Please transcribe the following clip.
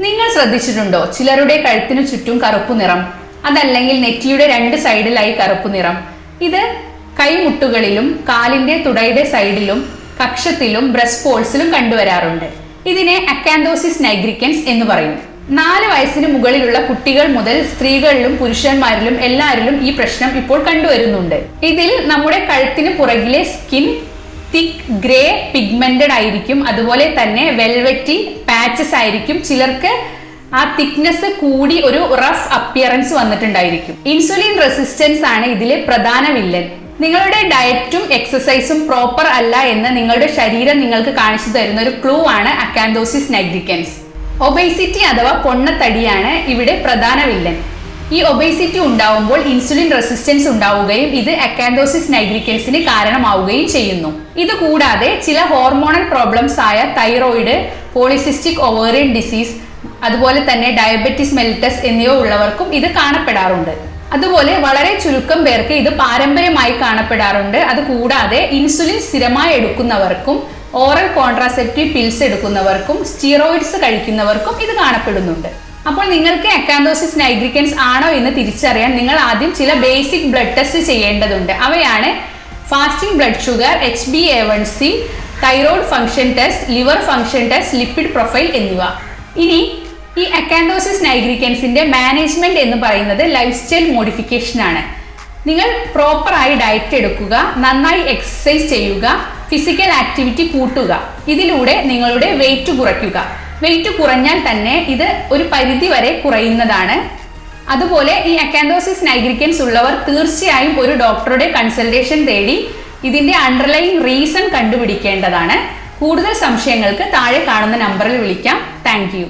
നിങ്ങൾ ശ്രദ്ധിച്ചിട്ടുണ്ടോ ചിലരുടെ കഴുത്തിനു ചുറ്റും കറുപ്പു നിറം, അതല്ലെങ്കിൽ നെറ്റിയുടെ 2 സൈഡിലായി കറുപ്പു നിറം? ഇത് കൈമുട്ടുകളിലും കാലിന്റെ തുടയുടെ സൈഡിലും കക്ഷത്തിലും ബ്രസ്റ്റ് ഫോൾസിലും കണ്ടുവരാറുണ്ട്. ഇതിനെ അക്കാന്തോസിസ് നൈഗ്രിക്കൻസ് എന്ന് പറയും. 4 വയസ്സിന് മുകളിലുള്ള കുട്ടികൾ മുതൽ സ്ത്രീകളിലും പുരുഷന്മാരിലും എല്ലാവരിലും ഈ പ്രശ്നം ഇപ്പോൾ കണ്ടുവരുന്നുണ്ട്. ഇതിൽ നമ്മുടെ കഴുത്തിന് പുറകിലെ സ്കിൻ തിക്ക് ഗ്രേ പിഗ്മെന്റഡ് ആയിരിക്കും. അതുപോലെ തന്നെ വെൽവെറ്റി പാച്ചസ് ആയിരിക്കും. ചിലർക്ക് ആ തിക്നെസ് കൂടി ഒരു റഫ് അപ്പിയറൻസ് വന്നിട്ടുണ്ടായിരിക്കും. ഇൻസുലിൻ റെസിസ്റ്റൻസ് ആണ് ഇതിലെ പ്രധാന വില്ലൻ. നിങ്ങളുടെ ഡയറ്റും എക്സസൈസും പ്രോപ്പർ അല്ല എന്ന് നിങ്ങളുടെ ശരീരം നിങ്ങൾക്ക് കാണിച്ചു തരുന്ന ഒരു ക്ലൂ ആണ് അക്കാന്തോസിസ് നൈഗ്രിക്കൻസ്. ഒബേസിറ്റി അഥവാ പൊണ്ണത്തടിയാണ് ഇവിടെ പ്രധാന വില്ലൻ. ഈ ഒബേസിറ്റി ഉണ്ടാവുമ്പോൾ ഇൻസുലിൻ റെസിസ്റ്റൻസ് ഉണ്ടാവുകയും ഇത് അക്കാന്തോസിസ് നൈഗ്രിക്കൻസിന് കാരണമാവുകയും ചെയ്യുന്നു. ഇത് കൂടാതെ ചില ഹോർമോണൽ പ്രോബ്ലംസ് ആയ തൈറോയിഡ്, പോളിസിസ്റ്റിക് ഒവേറിയൻ ഡിസീസ്, അതുപോലെ തന്നെ ഡയബറ്റിസ് മെലിറ്റസ് എന്നിവ ഉള്ളവർക്കും ഇത് കാണപ്പെടാറുണ്ട്. അതുപോലെ വളരെ ചുരുക്കം പേർക്ക് ഇത് പാരമ്പര്യമായി കാണപ്പെടാറുണ്ട്. അതുകൂടാതെ ഇൻസുലിൻ സ്ഥിരമായി എടുക്കുന്നവർക്കും ഓറൽ കോൺട്രാസെപ്റ്റീവ് പിൽസ് എടുക്കുന്നവർക്കും സ്റ്റീറോയിഡ്സ് കഴിക്കുന്നവർക്കും ഇത് കാണപ്പെടുന്നുണ്ട്. അപ്പോൾ നിങ്ങൾക്ക് അക്കാന്തോസിസ് നൈഗ്രിക്കൻസ് ആണോ എന്ന് തിരിച്ചറിയാൻ നിങ്ങൾ ആദ്യം ചില ബേസിക് ബ്ലഡ് ടെസ്റ്റ് ചെയ്യേണ്ടതുണ്ട്. അവയാണ് fasting blood sugar, HbA1c, thyroid function test, liver function test, lipid profile എന്നിവ. ഇനി ഈ അക്കാന്തോസിസ് നൈഗ്രിക്കൻസിന്റെ മാനേജ്മെന്റ് എന്ന് പറയുന്നത് ലൈഫ് സ്റ്റൈൽ മോഡിഫിക്കേഷൻ ആണ്. നിങ്ങൾ പ്രോപ്പറായി ഡയറ്റ് എടുക്കുക, നന്നായി എക്സസൈസ് ചെയ്യുക, ഫിസിക്കൽ ആക്ടിവിറ്റി കൂട്ടുക. ഇതിലൂടെ നിങ്ങളുടെ വെയിറ്റ് കുറയ്ക്കുക. വെയിറ്റ് കുറഞ്ഞാൽ തന്നെ ഇത് ഒരു പരിധി വരെ കുറയുന്നതാണ്. അതുപോലെ ഈ അക്കാന്തോസിസ് നൈഗ്രിക്കൻസ് ഉള്ളവർ തീർച്ചയായും ഒരു ഡോക്ടറുടെ കൺസൾട്ടേഷൻ തേടി ഇതിന്റെ അണ്ടർലൈൻ റീസൺ കണ്ടുപിടിക്കേണ്ടതാണ്. കൂടുതൽ സംശയങ്ങൾക്ക് താഴെ കാണുന്ന നമ്പറിൽ വിളിക്കാം. Thank you.